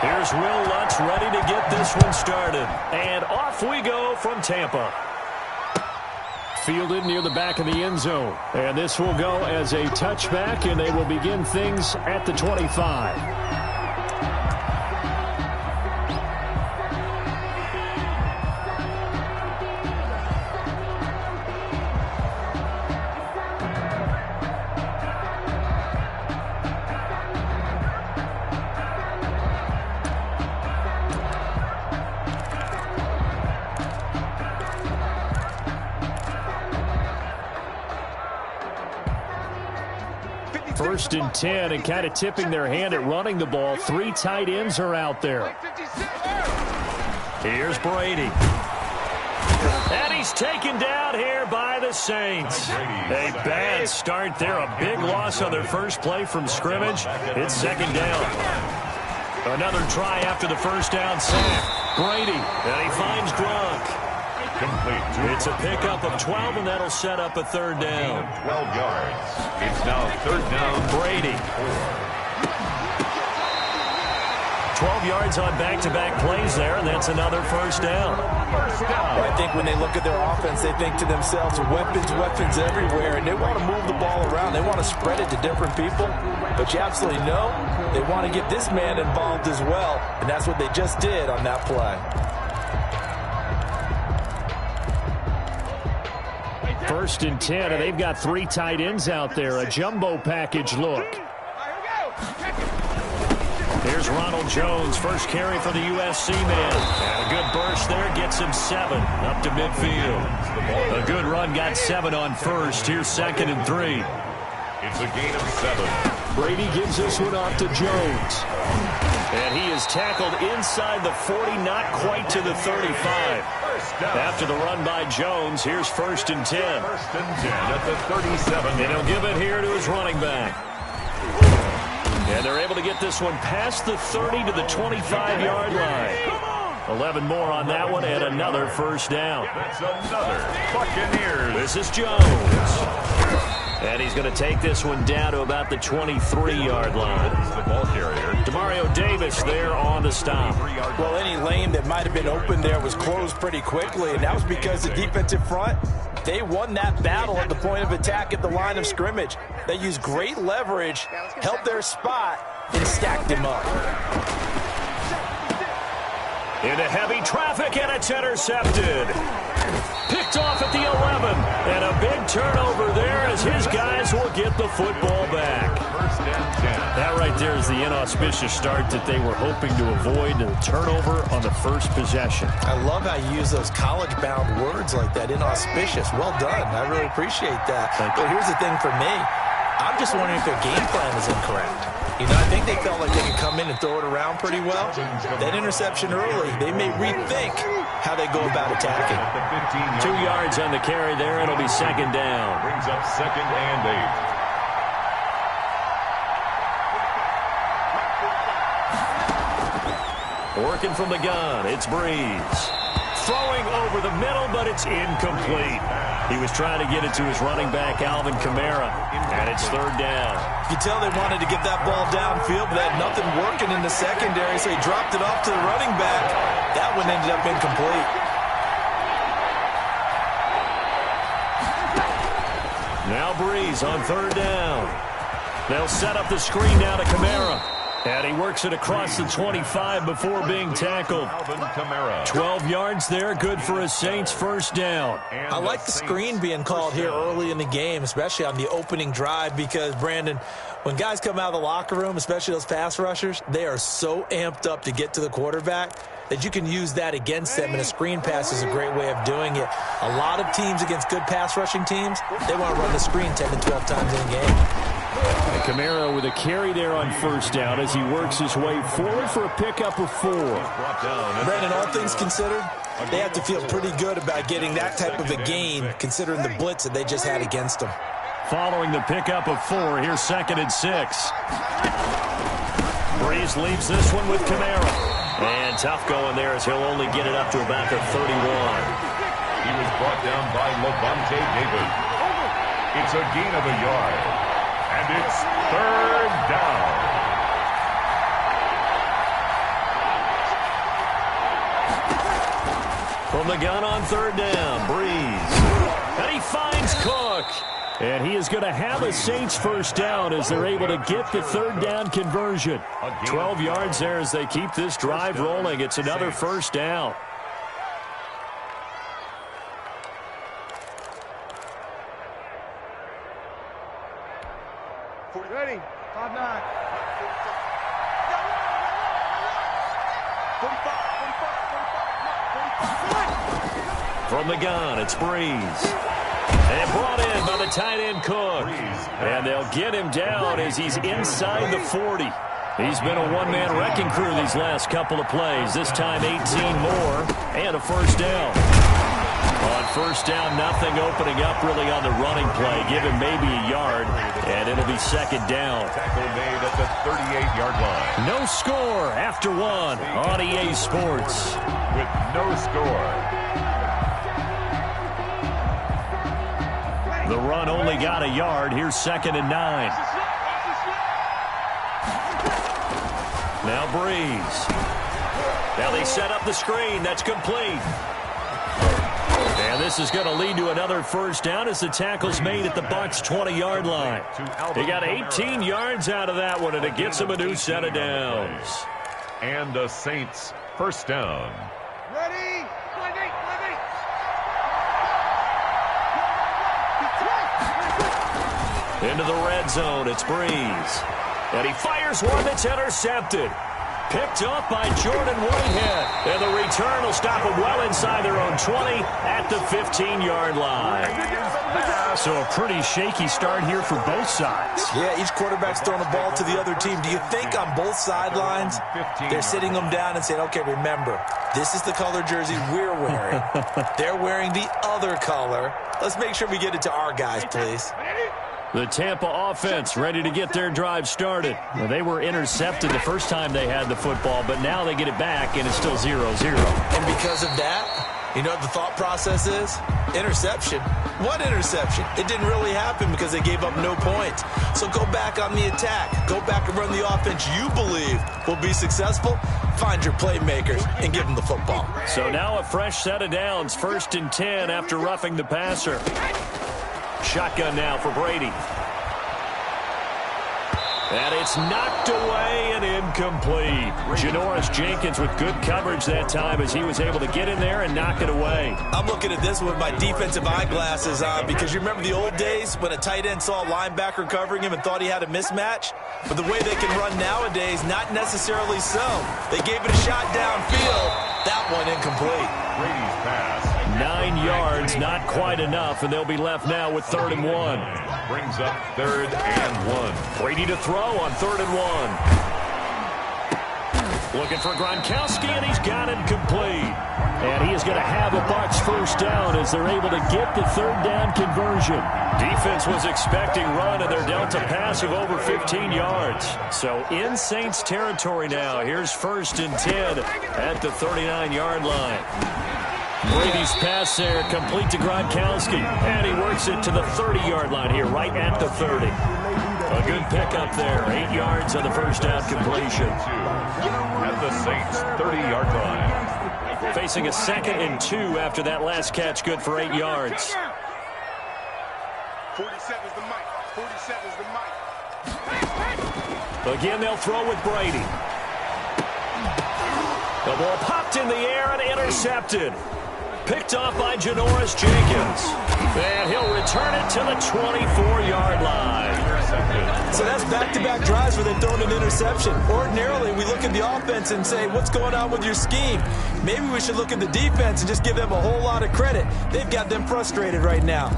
Here's Will Lutz ready to get this one started. And off we go from Tampa. Fielded near the back of the end zone. And this will go as a touchback, and they will begin things at the 25. First and 10, and kind of tipping their hand at running the ball. 3 tight ends are out there. Here's Brady. And he's taken down here by the Saints. A bad start there. A big loss on their first play from scrimmage. It's second down. Another try after the first down sack. Brady, and he finds Gronk. It's a pickup of 12, and that'll set up a third down. 12 yards. It's now third down. Brady. 12 yards on back-to-back plays there, and that's another first down. I think when they look at their offense, they think to themselves, weapons everywhere, and they want to move the ball around. They want to spread it to different people, but you absolutely know they want to get this man involved as well, and that's what they just did on that play. First and 10, and they've got 3 tight ends out there. A jumbo package look. Here's Ronald Jones, first carry for the USC man. And a good burst there, gets him 7 up to midfield. A good run, got 7 on first. Here's second and 3. It's a gain of 7. Brady gives this one off to Jones. And he is tackled inside the 40, not quite to the 35. After the run by Jones, here's first and 10. First and 10 at the 37. And he'll give it here to his running back. And they're able to get this one past the 30 to the 25-yard line. 11 more on that one, and another first down. That's another Buccaneers. This is Jones. And he's going to take this one down to about the 23-yard line. The ball carrier. Demario Davis there on the stop. Well, any lane that might have been open there was closed pretty quickly, and that was because the defensive front, they won that battle at the point of attack at the line of scrimmage. They used great leverage, held their spot, and stacked him up. Into heavy traffic, and it's intercepted. Picked off at the 11. And a big turnover there as his guys will get the football back. First and 10. That right there is the inauspicious start that they were hoping to avoid, the turnover on the first possession. I love how you use those college-bound words like that, inauspicious. Well done. I really appreciate that. But here's the thing for me. I'm just wondering if their game plan is incorrect. You know, I think they felt like they could come in and throw it around pretty well. That interception early, they may rethink how they go about attacking. 2 yards on the carry there. It'll be second down. Brings up second and 8. Working from the gun, it's Breeze. Throwing over the middle, but it's incomplete. He was trying to get it to his running back, Alvin Kamara, and it's third down. You can tell they wanted to get that ball downfield, but they had nothing working in the secondary, so he dropped it off to the running back. That one ended up incomplete. Now Breeze on third down. They'll set up the screen now to Kamara. And he works it across the 25 before being tackled. 12 yards there, good for a Saints first down. I like the screen being called here early in the game, especially on the opening drive, because, Brandon, when guys come out of the locker room, especially those pass rushers, they are so amped up to get to the quarterback that you can use that against them, and a screen pass is a great way of doing it. A lot of teams against good pass rushing teams, they want to run the screen 10 to 12 times in a game. And Kamara with a carry there on first down as he works his way forward for a pickup of 4. Brandon, all things considered, they have to feel pretty good about getting that type of a gain, considering the blitz that they just had against them. Following the pickup of 4, here's second and 6. Breeze leaves this one with Kamara. And tough going there as he'll only get it up to about the 31. He was brought down by Levante David. It's a gain of a yard. And it's third down. From the gun on third down, Breeze. And he finds Cook. And he is going to have a Saints first down as they're able to get the third down conversion. 12 yards there as they keep this drive rolling. It's another first down. Ready, 5-9. From the gun, it's Breeze. And brought in by the tight end Cook. And they'll get him down as he's inside the 40. He's been a one-man wrecking crew these last couple of plays. This time 18 more and a first down. On first down, nothing opening up really on the running play. Give him maybe a yard, and it'll be second down. Tackle made at the 38-yard line. No score after one on EA Sports. With no score. The run only got a yard. Here's 2nd and 9. Now Breeze. Now they set up the screen. That's complete. And this is going to lead to another first down as the tackle's made at the Bucs' 20-yard line. He got 18 yards out of that one, and it gets him a new set of downs. And the Saints first down. Ready, Into the red zone, it's Breeze. And he fires one that's intercepted. Picked up by Jordan Whitehead. And the return will stop him well inside their own 20 at the 15-yard line. So a pretty shaky start here for both sides. Yeah, each quarterback's throwing a ball to the other team. Do you think on both sidelines they're sitting them down and saying, okay, remember, this is the color jersey we're wearing. They're wearing the other color. Let's make sure we get it to our guys, please. The Tampa offense ready to get their drive started. Well, they were intercepted the first time they had the football, but now they get it back, and it's still 0-0. And because of that, you know what the thought process is? Interception. What interception? It didn't really happen because they gave up no points. So go back on the attack. Go back and run the offense you believe will be successful. Find your playmakers and give them the football. So now a fresh set of downs, 1st and 10 after roughing the passer. Shotgun now for Brady. And it's knocked away and incomplete. Janoris Jenkins with good coverage that time as he was able to get in there and knock it away. I'm looking at this with my defensive eyeglasses on because you remember the old days when a tight end saw a linebacker covering him and thought he had a mismatch? But the way they can run nowadays, not necessarily so. They gave it a shot downfield. That one incomplete. Brady's pass. 9 yards, not quite enough, and they'll be left now with 3rd and 1. Brings up 3rd and 1. Brady to throw on 3rd and 1. Looking for Gronkowski, and he's got him complete. And he is going to have a Bucs first down as they're able to get the 3rd down conversion. Defense was expecting run, and they're dealt a pass of over 15 yards. So in Saints territory now. Here's 1st and 10 at the 39-yard line. Brady's pass there, complete to Gronkowski. And he works it to the 30-yard line here, right at the 30. A good pickup there. 8 yards on the first down completion. At the Saints' 30-yard line. Facing a 2nd and 2 after that last catch, good for 8 yards. 47's the mic. 47's the mic. Again, they'll throw with Brady. The ball popped in the air and intercepted. Picked off by Janoris Jenkins. And he'll return it to the 24-yard line. So that's back-to-back drives where they've thrown an interception. Ordinarily, we look at the offense and say, what's going on with your scheme? Maybe we should look at the defense and just give them a whole lot of credit. They've got them frustrated right now.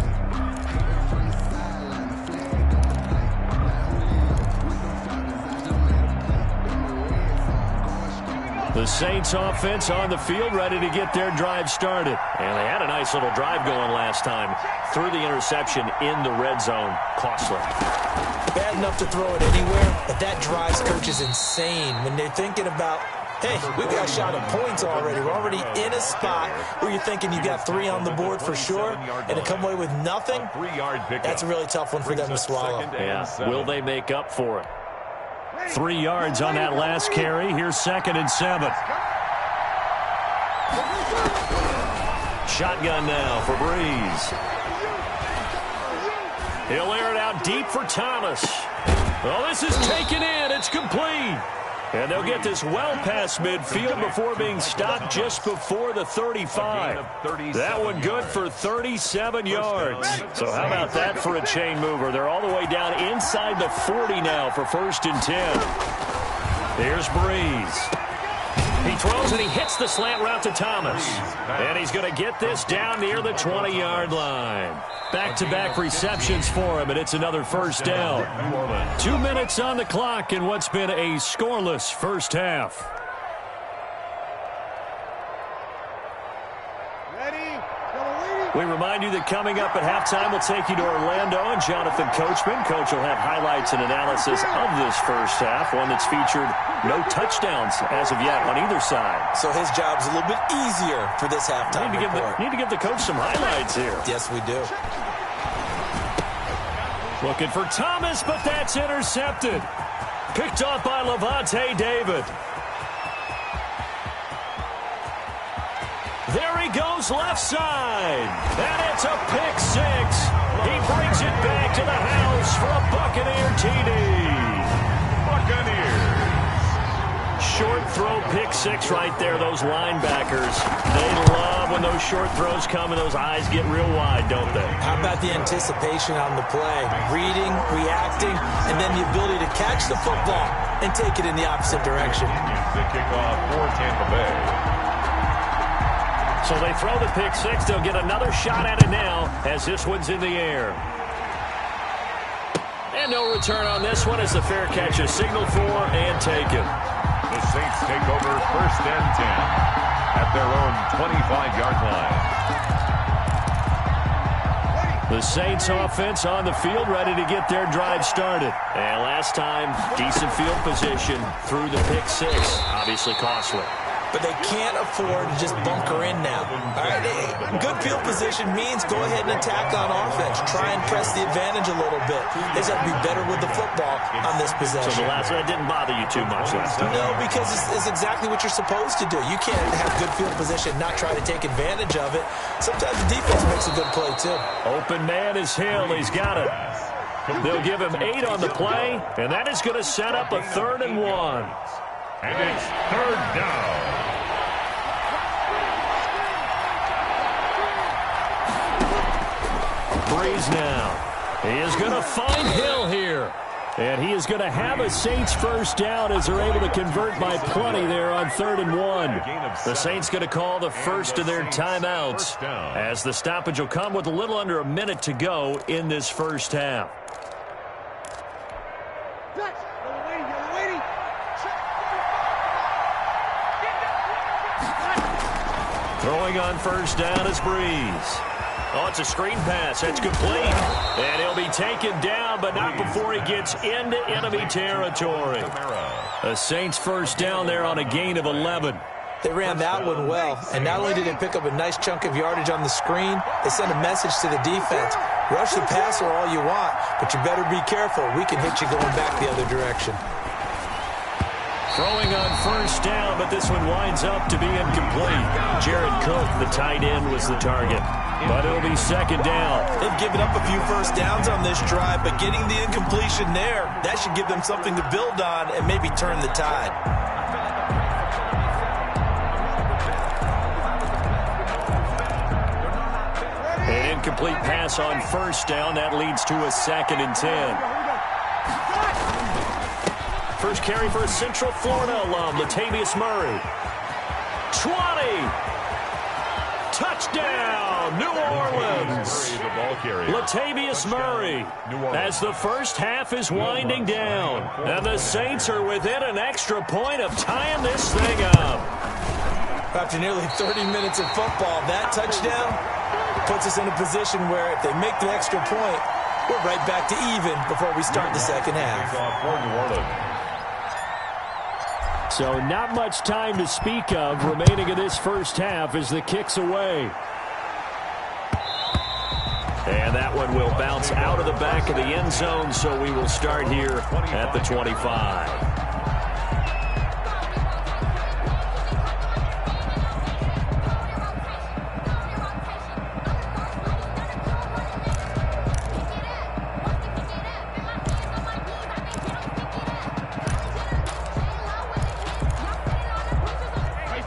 The Saints offense on the field ready to get their drive started. And they had a nice little drive going last time. Threw the interception in the red zone. Costly. Bad enough to throw it anywhere, but that drives coaches insane when they're thinking about, hey, we've got a shot at points already. We're already in a spot where you're thinking you got 3 on the board for sure, and to come away with nothing, that's a really tough one for them to swallow. Yeah, will they make up for it? 3 yards on that last carry. Here's 2nd and 7. Shotgun now for Breeze. He'll air it out deep for Thomas. Well, this is taken in. It's complete. And they'll get this well past midfield before being stopped just before the 35. That one good for 37 yards. So how about that for a chain mover? They're all the way down inside the 40 now for 1st and 10. Here's Breeze. He throws and he hits the slant route to Thomas. And he's going to get this down near the 20-yard line. Back-to-back receptions for him, and it's another 1st down. 2 minutes on the clock in what's been a scoreless first half. We remind you that coming up at halftime, we'll take you to Orlando and Jonathan Coachman. Coach will have highlights and analysis of this first half, one that's featured no touchdowns as of yet on either side. So his job's a little bit easier for this halftime report. Need to give the coach some highlights here. Yes, we do. Looking for Thomas, but that's intercepted. Picked off by Lavonte David. There he goes left side. And it's a pick 6. He brings it back to the house for a Buccaneer TD. Buccaneers. Short throw pick 6 right there. Those linebackers, they love when those short throws come and those eyes get real wide, don't they? How about the anticipation on the play? Reading, reacting, and then the ability to catch the football and take it in the opposite direction. The kickoff for Tampa Bay. So they throw the pick 6. They'll get another shot at it now as this one's in the air. And no return on this one as the fair catch is signaled for and taken. The Saints take over 1st and 10 at their own 25-yard line. The Saints offense on the field ready to get their drive started. And last time, decent field position through the pick 6. Obviously costly. But they can't afford to just bunker in now. All right, good field position means go ahead and attack on offense. Try and press the advantage a little bit. They just have to be better with the football on this possession. So the last one didn't bother you too much last time? No, because it's exactly what you're supposed to do. You can't have good field position, not try to take advantage of it. Sometimes the defense makes a good play, too. Open man is Hill. He's got it. They'll give him 8 on the play, and that is going to set up a 3rd and 1. And it's 3rd down. Breeze now. He is going to find Hill here. And he is going to have a Saints 1st down as they're able to convert by plenty there on 3rd and 1. The Saints going to call the first of their timeouts as the stoppage will come with a little under a minute to go in this first half. Throwing on 1st down is Breeze. Oh, it's a screen pass. That's complete. And he'll be taken down, but not before he gets into enemy territory. The Saints 1st down there on a gain of 11. They ran that one well, and not only did they pick up a nice chunk of yardage on the screen, they sent a message to the defense. Rush the passer all you want, but you better be careful. We can hit you going back the other direction. Throwing on 1st down, but this one winds up to be incomplete. Jared Cook, the tight end, was the target. But it'll be 2nd down. They've given up a few 1st downs on this drive, but getting the incompletion there, that should give them something to build on and maybe turn the tide. An incomplete pass on 1st down. That leads to a 2nd and 10. First carry for a Central Florida alum, Latavius Murray. 20. Touchdown, New Orleans. Latavius Murray as the first half is winding down. And the Saints are within an extra point of tying this thing up. After nearly 30 minutes of football, that touchdown puts us in a position where if they make the extra point, we're right back to even before we start the second half. So not much time to speak of remaining in this first half as the kick's away. And that one will bounce out of the back of the end zone, so we will start here at the 25.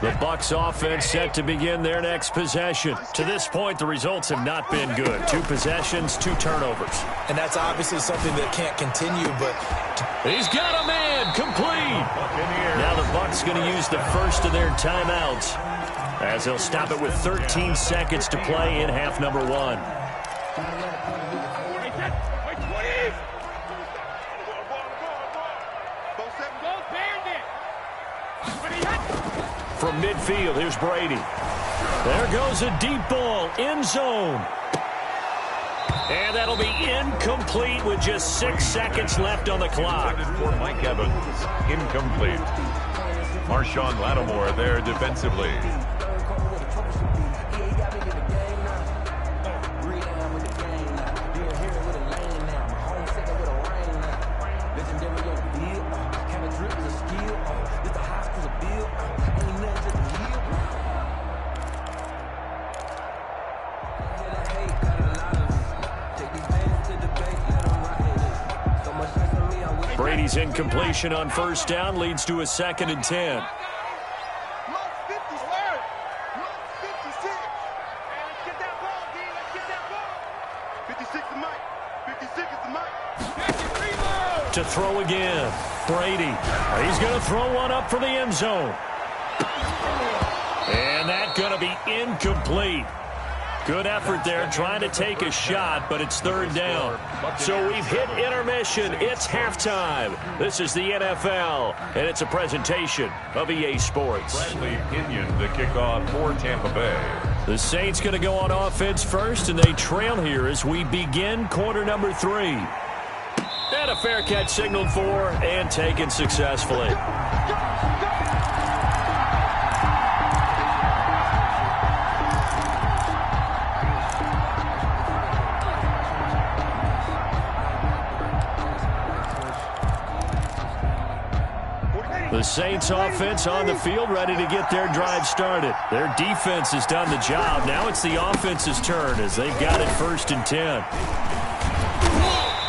The Bucs offense set to begin their next possession. To this point, the results have not been good. 2 possessions, 2 turnovers. And that's obviously something that can't continue, but he's got a man complete. Now the Bucs going to use the first of their timeouts as they'll stop it with 13 seconds to play in half number 1. From midfield, here's Brady. There goes a deep ball, end zone. And that'll be incomplete with just 6 seconds left on the clock. For Mike Evans, incomplete. Marshawn Lattimore there defensively. Brady's incompletion on first down leads to a 2nd and 10. 56 is the mic. To throw again. Brady. He's going to throw one up for the end zone. And that's going to be incomplete. Good effort there trying to take a shot, but it's 3rd down. So we've hit intermission. It's halftime. This is the NFL, and it's a presentation of EA Sports. Bradley Pinion, the kickoff for Tampa Bay. The Saints going to go on offense first, and they trail here as we begin quarter number 3. And a fair catch signaled for and taken successfully. The Saints offense on the field ready to get their drive started. Their defense has done the job. Now it's the offense's turn as they've got it 1st and 10.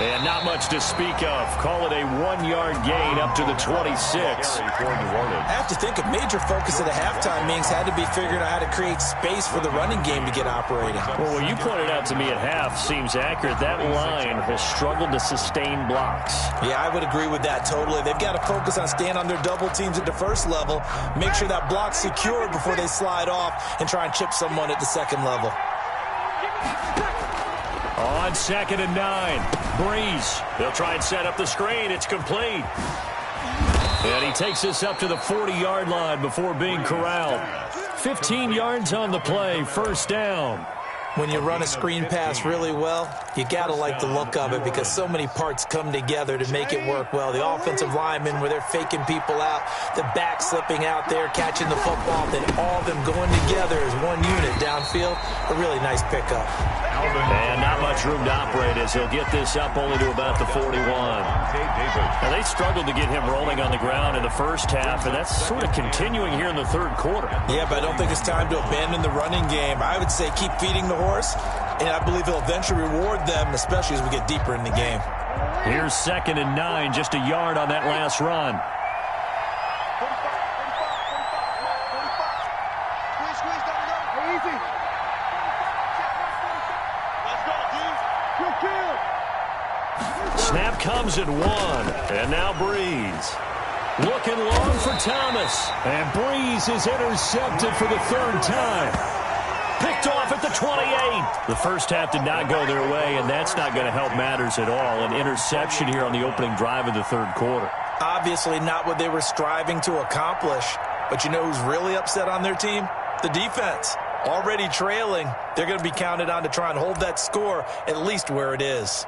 And not much to speak of. Call it a 1-yard gain up to the 26. I have to think a major focus of the halftime meetings had to be figuring out how to create space for the running game to get operating. Well, what you pointed out to me at half seems accurate. That line has struggled to sustain blocks. Yeah, I would agree with that totally. They've got to focus on staying on their double teams at the first level, make sure that block's secured before they slide off and try and chip someone at the second level. On 2nd and 9, Breeze. They'll try and set up the screen. It's complete. And he takes this up to the 40-yard line before being corralled. 15 yards on the play, 1st down. When you run a screen pass really well, you got to like the look of it because so many parts come together to make it work well. The offensive linemen where they're faking people out, the back slipping out there, catching the football, then all of them going together as one unit downfield. A really nice pickup. And not much room to operate as he'll get this up only to about the 41. Now, they struggled to get him rolling on the ground in the first half, and that's sort of continuing here in the 3rd quarter. Yeah, but I don't think it's time to abandon the running game. I would say keep feeding the horse, and I believe he'll eventually reward them, especially as we get deeper in the game. Here's 2nd and 9, just a yard on that last run. Snap comes at 1, and now Breeze. Looking long for Thomas, and Breeze is intercepted for the 3rd time. Picked off at the 28. The first half did not go their way, and that's not going to help matters at all. An interception here on the opening drive of the 3rd quarter. Obviously not what they were striving to accomplish, but you know who's really upset on their team? The defense. Already trailing, they're going to be counted on to try and hold that score at least where it is.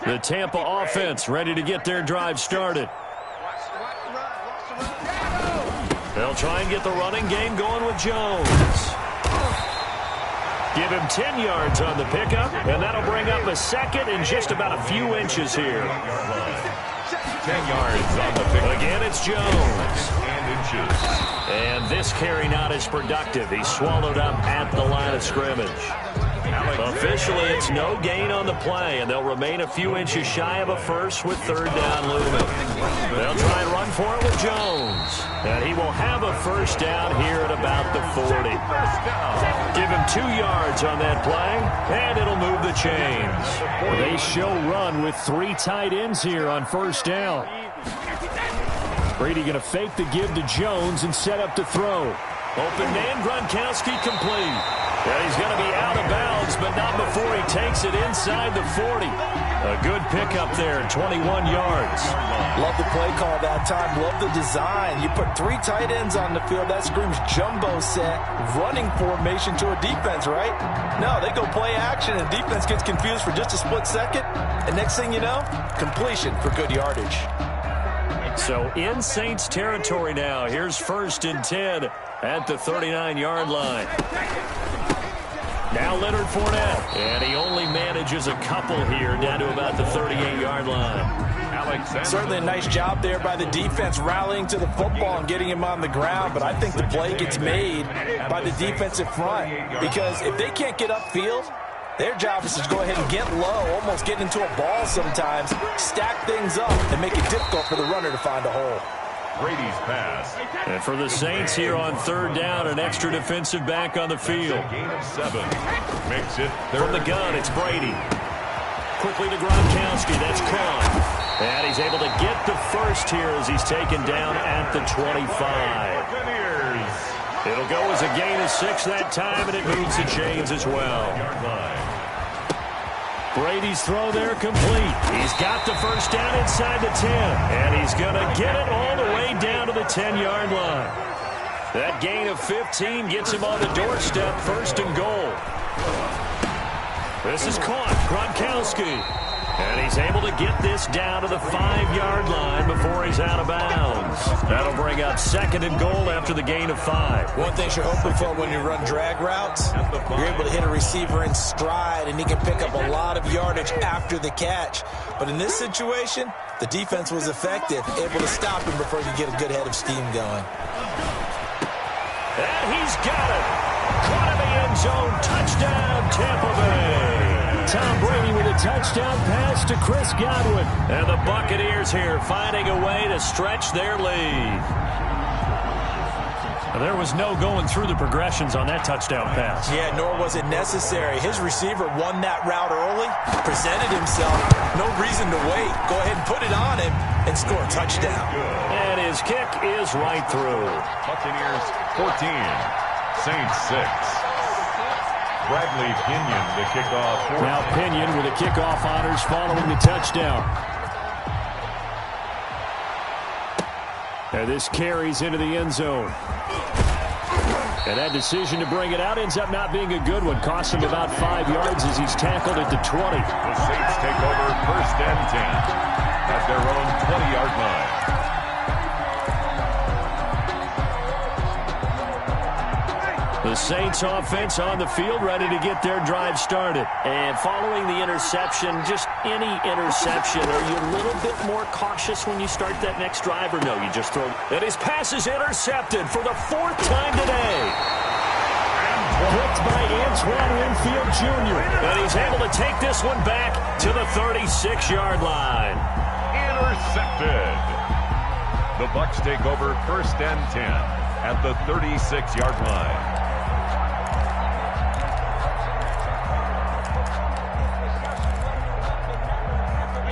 The Tampa offense ready to get their drive started. They'll try and get the running game going with Jones. Give him 10 yards on the pickup, and that'll bring up a 2nd and just about a few inches here. 10 yards on the pickup. Again, it's Jones. inches. And this carry not as productive. He's swallowed up at the line of scrimmage. Officially, it's no gain on the play, and they'll remain a few inches shy of a first with third down looming. They'll try and run for it with Jones. And he will have a first down here at about the 40. Give him 2 yards on that play, and it'll move the chains. They show run with 3 tight ends here on first down. Brady going to fake the give to Jones and set up to throw. Open man, Gronkowski complete. And he's going to be out of bounds, but not before he takes it inside the 40. A good pickup there, 21 yards. Love the play call that time. Love the design. You put 3 tight ends on the field. That screams jumbo set, running formation to a defense, right? No, they go play action, and defense gets confused for just a split second. And next thing you know, completion for good yardage. So in Saints territory now. Here's 1st and 10 at the 39-yard line. Now Leonard Fournette, and he only manages a couple here down to about the 38-yard line. Certainly a nice job there by the defense rallying to the football and getting him on the ground, but I think the play gets made by the defensive front because if they can't get upfield, their job is to go ahead and get low, almost get into a ball sometimes, stack things up, and make it difficult for the runner to find a hole. Brady's pass. And for the Saints here on third down, an extra defensive back on the field. Gain of 7. Makes it from the gun, it's Brady. Quickly to Gronkowski, that's caught. And he's able to get the first here as he's taken down at the 25. It'll go as a gain of 6 that time, and it moves the chains as well. Brady's throw there complete. He's got the first down inside the 10, and he's going to get it all the way down to the 10-yard line. That gain of 15 gets him on the doorstep, 1st and goal. This is caught, Gronkowski. And he's able to get this down to the 5-yard line before he's out of bounds. That'll bring up 2nd and goal after the gain of 5. One thing you're hoping for when you run drag routes, you're able to hit a receiver in stride, and he can pick up a lot of yardage after the catch. But in this situation, the defense was effective, able to stop him before he could get a good head of steam going. And he's got it. Caught in the end zone. Touchdown, Tampa Bay. Tom Brady with a touchdown pass to Chris Godwin. And the Buccaneers here finding a way to stretch their lead. There was no going through the progressions on that touchdown pass. Yeah, nor was it necessary. His receiver won that route early, presented himself. No reason to wait. Go ahead and put it on him and score a touchdown. And his kick is right through. Buccaneers 14, Saints 6. Bradley Pinion, the kickoff. Now Pinion with the kickoff honors following the touchdown. And this carries into the end zone. And that decision to bring it out ends up not being a good one. Costs him about 5 yards as he's tackled at the 20. The Saints take over 1st and 10 at their own 20-yard line. The Saints offense on the field, ready to get their drive started. And following the interception, just any interception, are you a little bit more cautious when you start that next drive, or no, you just throw? And his pass is intercepted for the 4th time today. Picked by Antoine Winfield Jr. And he's able to take this one back to the 36-yard line. Intercepted. The Bucs take over 1st and 10 at the 36-yard line.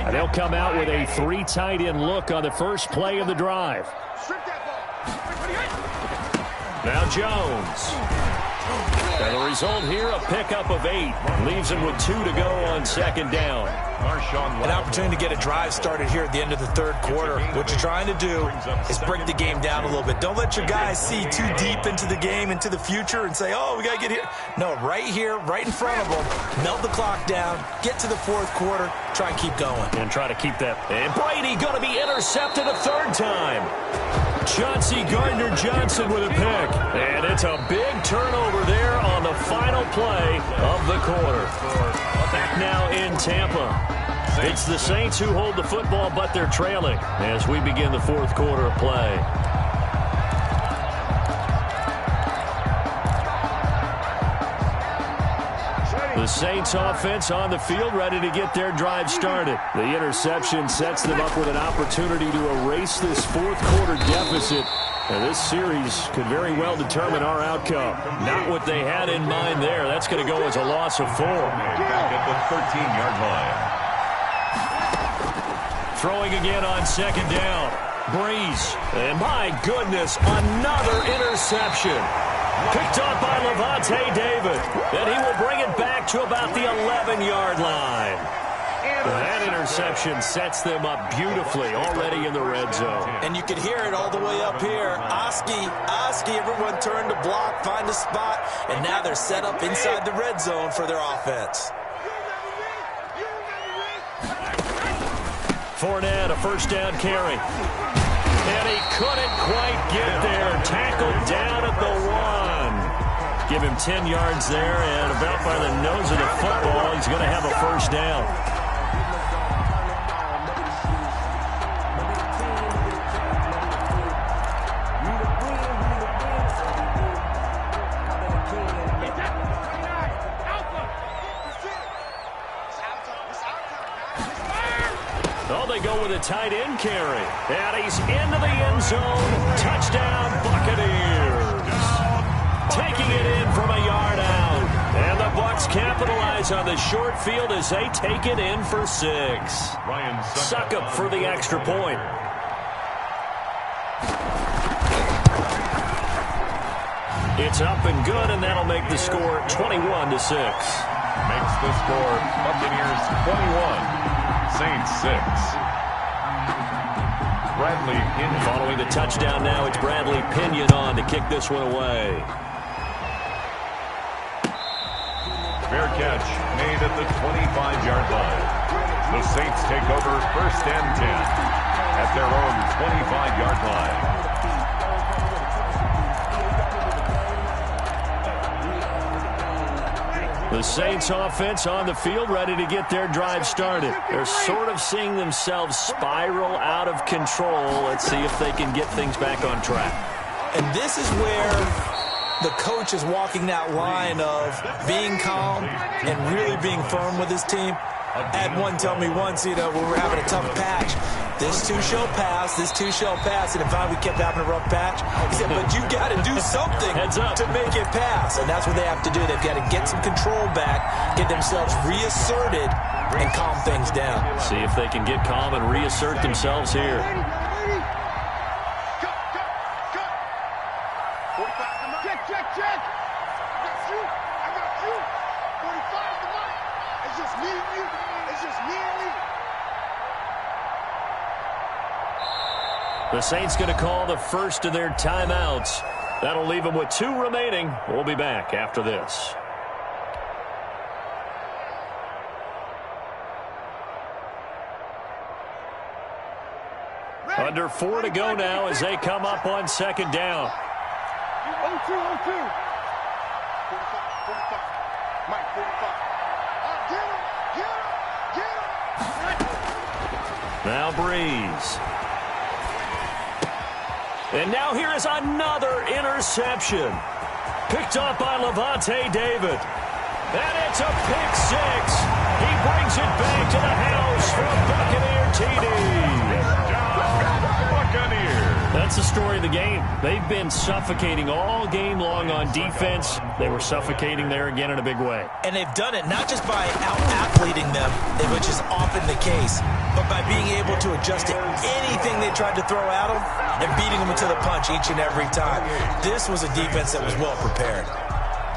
And they'll come out with a 3 tight end look on the first play of the drive. Now Jones. And the result here, a pickup of 8. Leaves him with 2 to go on 2nd down. An opportunity to get a drive started here at the end of the 3rd quarter. What you're trying to do is break the game down a little bit. Don't let your guys see too deep into the game, into the future, and say, oh, we got to get here. No, right here, right in front of them. Melt the clock down, get to the 4th quarter, try and keep going. And try to keep that. And Brady going to be intercepted a 3rd time. Chauncey Gardner-Johnson with a pick. And it's a big turnover there on the final play of the quarter. Back now in Tampa. It's the Saints who hold the football, but they're trailing as we begin the 4th quarter of play. The Saints offense on the field, ready to get their drive started. The interception sets them up with an opportunity to erase this fourth quarter deficit. And this series could very well determine our outcome. Not what they had in mind there. That's going to go as a loss of 4. Back at the 13-yard line. Throwing again on second down. Breeze. And my goodness, another interception. Picked up by Levante David. And he will bring it back to about the 11-yard line. That interception sets them up beautifully already in the red zone. And you can hear it all the way up here. Oski, everyone turned to block, find a spot, and now they're set up inside the red zone for their offense. Fournette, a first down carry. And he couldn't quite get there. Tackled down at the 1. Give him 10 yards there, and about by the nose of the football, he's going to have a first down. Oh, they go with a tight end carry. And he's into the end zone. Touchdown, Buccaneers. Taking it in from a yard out. And the Bucs capitalize on the short field as they take it in for 6. Succop for the extra point. It's up and good, and that'll make the score 21-6. Makes the score Buccaneers 21. Saints 6. Bradley Pinion. Following the touchdown now, it's Bradley Pinion on to kick this one away. Fair catch made at the 25-yard line. The Saints take over first and 10 at their own 25-yard line. The Saints offense on the field, ready to get their drive started. They're sort of seeing themselves spiral out of control. Let's see if they can get things back on track. And this is where the coach is walking that line of being calm and really being firm with his team. I had one tell me once, when we were having a tough patch, this too shall pass, this too shall pass. And if we kept having a rough patch, he said, but you got to do something to make it pass. And that's what they have to do. They've got to get some control back, get themselves reasserted, and calm things down. See if they can get calm and reassert themselves here. Check. I got you. 45 the mic. It's just me and you. It's just me and you. The Saints going to call the first of their timeouts. That'll leave them with 2 remaining. We'll be back after this. Under 4 to go now as they come up on second down. 0-2. 45. Mike, 45. Get him. Now Breeze. And now here is another interception. Picked up by Levante David. And it's a pick 6. He brings it back to the house for a Buccaneer TD. That's the story of the game. They've been suffocating all game long on defense. They were suffocating there again in a big way. And they've done it not just by out-athleting them, which is often the case, but by being able to adjust to anything they tried to throw at them and beating them to the punch each and every time. This was a defense that was well prepared.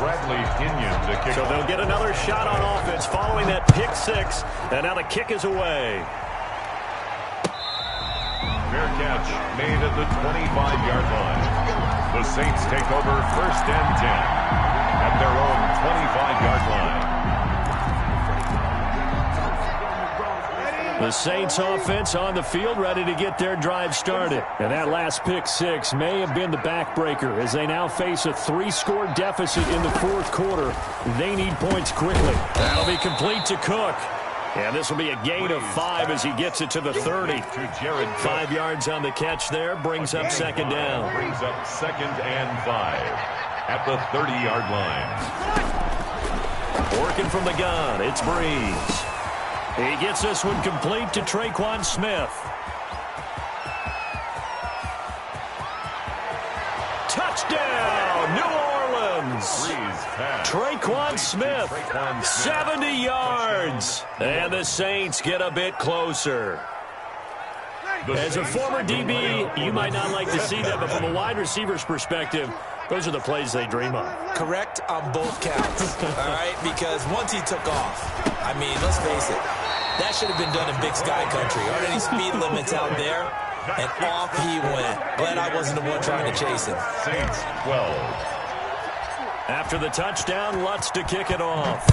Bradley Pinion to kick. So they'll get another shot on offense following that pick 6, and now the kick is away. Fair catch made at the 25-yard line. The Saints take over first and 10 at their own 25-yard line. The Saints offense on the field, ready to get their drive started. And that last pick 6 may have been the backbreaker as they now face a 3-score deficit in the fourth quarter. They need points quickly. That'll be complete to Cook. And this will be a gain of 5 as he gets it to the 30. 5 yards on the catch there, brings up second down. Brings up second and 5 at the 30-yard line. Working from the gun, it's Breeze. He gets this one complete to Traquan Smith. Touchdown, New Orleans. Traquan Smith, 70 yards. And the Saints get a bit closer. As a former DB, you might not like to see that, but from a wide receiver's perspective, those are the plays they dream of. Correct on both counts, all right? Because once he took off, I mean, let's face it, that should have been done in Big Sky Country. Aren't any speed limits out there? And off he went. Glad I wasn't the one trying to chase him. Saints 12. After the touchdown, Lutz to kick it off.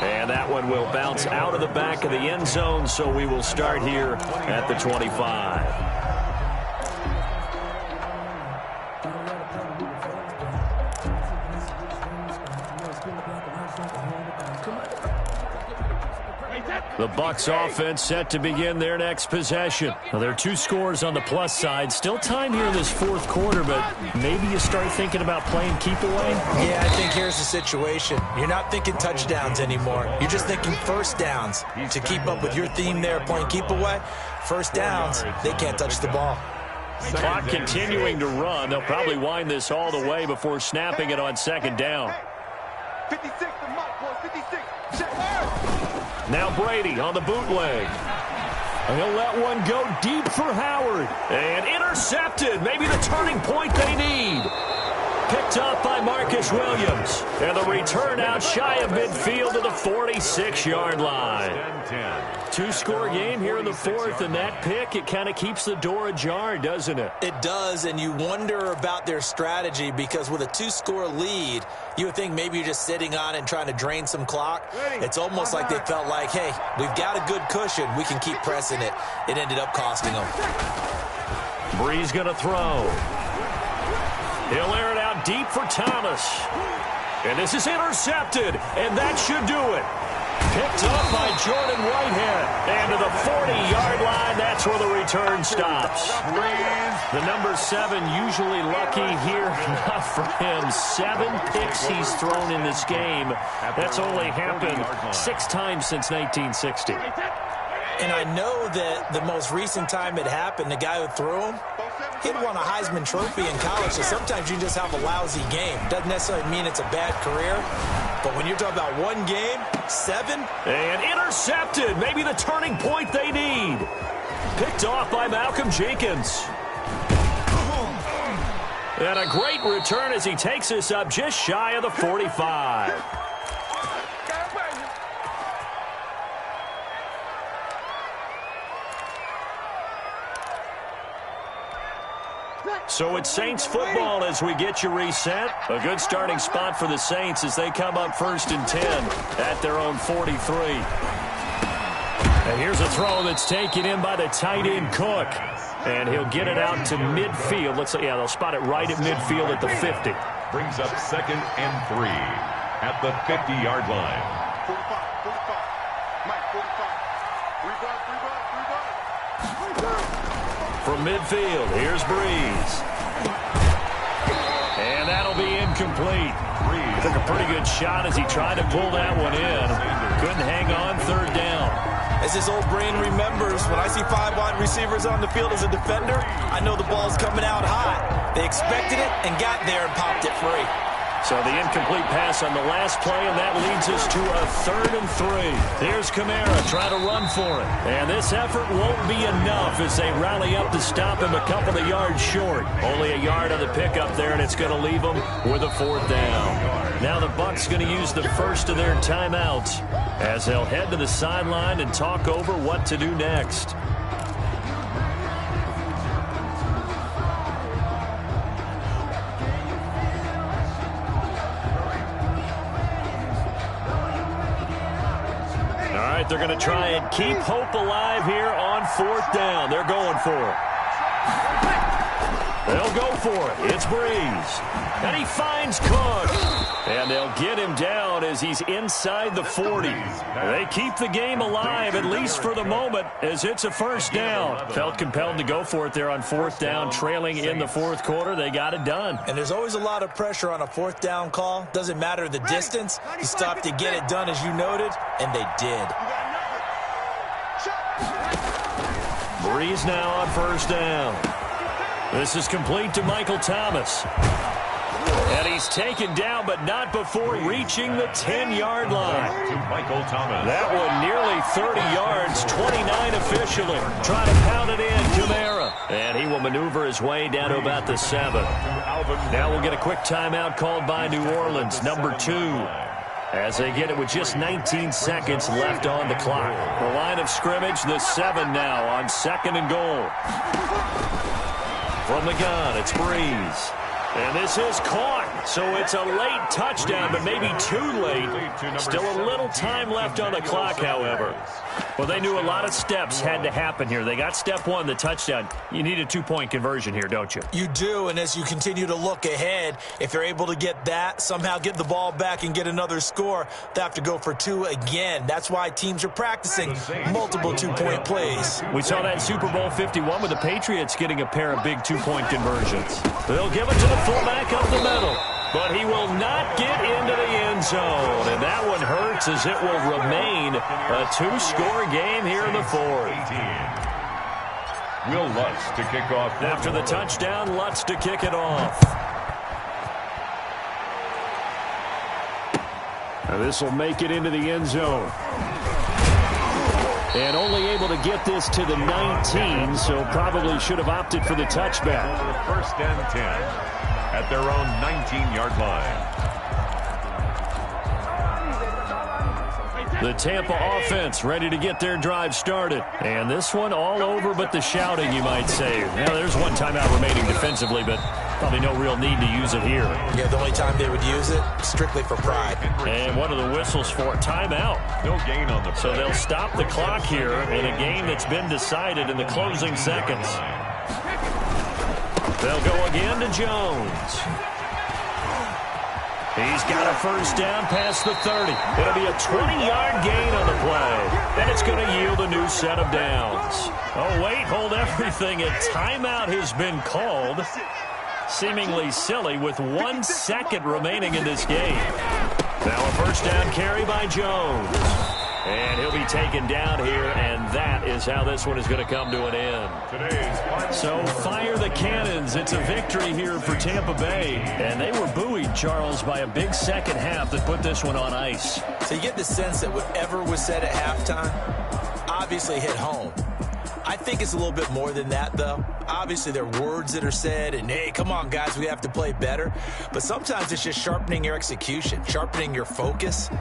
And that one will bounce out of the back of the end zone, so we will start here at the 25. The Bucs offense set to begin their next possession. Now, there are 2 scores on the plus side. Still time here in this fourth quarter, but maybe you start thinking about playing keep away? Yeah, I think here's the situation. You're not thinking touchdowns anymore. You're just thinking first downs. To keep up with your theme there, playing keep away, first downs, they can't touch the ball. Clock continuing to run. They'll probably wind this all the way before snapping it on second down. 56, the mark, boys, 56. Check. Now Brady on the bootleg. He'll let one go deep for Howard. And intercepted. Maybe the turning point they need. Picked up by Marcus Williams. And the return out shy of midfield to the 46-yard line. 2-score game here in the fourth, and that pick, it kind of keeps the door ajar, doesn't it? It does, and you wonder about their strategy because with a 2-score lead, you would think maybe you're just sitting on it and trying to drain some clock. It's almost like they felt like, hey, we've got a good cushion. We can keep pressing it. It ended up costing them. Breeze going to throw. He'll air it out deep for Thomas. And this is intercepted, and that should do it. Picked up by Jordan Whitehead. And to the 40-yard line, that's where the return stops. The number 7 usually lucky here. Not for him. 7 picks he's thrown in this game. That's only happened 6 times since 1960. And I know that the most recent time it happened, the guy who threw him, he'd won a Heisman Trophy in college, so sometimes you just have a lousy game. Doesn't necessarily mean it's a bad career, but when you're talking about one game, 7. And intercepted, maybe the turning point they need. Picked off by Malcolm Jenkins. And a great return as he takes this up just shy of the 45. So it's Saints football as we get you reset. A good starting spot for the Saints as they come up 1st and 10 at their own 43. And here's a throw that's taken in by the tight end Cook. And he'll get it out to midfield. Looks like, yeah, they'll spot it right at midfield at the 50. Brings up 2nd and 3 at the 50-yard line. 45, Mike, 45. From midfield, here's Breeze. And that'll be incomplete. Breeze took a pretty good shot as he tried to pull that one in. Couldn't hang on 3rd down. As his old brain remembers, when I see 5 wide receivers on the field as a defender, I know the ball's coming out hot. They expected it and got there and popped it free. So the incomplete pass on the last play, and that leads us to a 3rd and 3. Here's Kamara trying to run for it. And this effort won't be enough as they rally up to stop him a couple of yards short. Only a yard on the pickup there, and it's going to leave them with a 4th down. Now the Bucs going to use the first of their timeouts as they'll head to the sideline and talk over what to do next. They're going to try and keep hope alive here on 4th down. They're going for it. They'll go for it. It's Breeze. And he finds Cook. And they'll get him down as he's inside the 40. They keep the game alive, at least for the moment, as it's a first down. Felt compelled to go for it there on fourth down, trailing in the fourth quarter. They got it done. And there's always a lot of pressure on a fourth down call. Doesn't matter the distance. You stop to get it done, as you noted, and they did. Breeze now on first down. This is complete to Michael Thomas. And he's taken down, but not before reaching the 10-yard line. To Michael Thomas. That one nearly 30 yards, 29 officially. Trying to pound it in, Kamara. And he will maneuver his way down to about the 7. Now we'll get a quick timeout called by New Orleans, number 2. As they get it with just 19 seconds left on the clock. The line of scrimmage, the 7 now on 2nd and goal. From the gun, it's Breeze. And this is caught, so it's a late touchdown, but maybe too late. Still a little time left on the clock, however. Well, they knew a lot of steps had to happen here. They got step 1, the touchdown. You need a 2-point conversion here, don't you? You do, and as you continue to look ahead, if you're able to get that, somehow get the ball back and get another score, they have to go for 2 again. That's why teams are practicing multiple 2-point plays. We saw that Super Bowl 51 with the Patriots getting a pair of big 2-point conversions. They'll give it to the fullback up the middle, but he will not get into the end zone, and that one hurts as it will remain a 2-score game here in the 4th. Will Lutz to kick off. After the touchdown, Lutz to kick it off. Now this will make it into the end zone. And only able to get this to the 19, so probably should have opted for the touchback. First and 10 at their own 19-yard line. The Tampa offense ready to get their drive started. And this one all over but the shouting, you might say. Now, there's one timeout remaining defensively, but probably no real need to use it here. Yeah, the only time they would use it, strictly for pride. And what are the whistles for? Timeout. No gain on the play. So they'll stop the clock here in a game that's been decided in the closing seconds. They'll go again to Jones. He's got a first down past the 30. It'll be a 20-yard gain on the play. And it's going to yield a new set of downs. Oh, wait, hold everything. A timeout has been called. Seemingly silly with 1 second remaining in this game. Now a first down carry by Jones. And he'll be taken down here, and that is how this one is going to come to an end. So fire the cannons. It's a victory here for Tampa Bay. And they were buoyed, Charles, by a big second half that put this one on ice. So you get the sense that whatever was said at halftime obviously hit home. I think it's a little bit more than that, though. Obviously, there are words that are said, and, hey, come on, guys, we have to play better. But sometimes it's just sharpening your execution, sharpening your focus.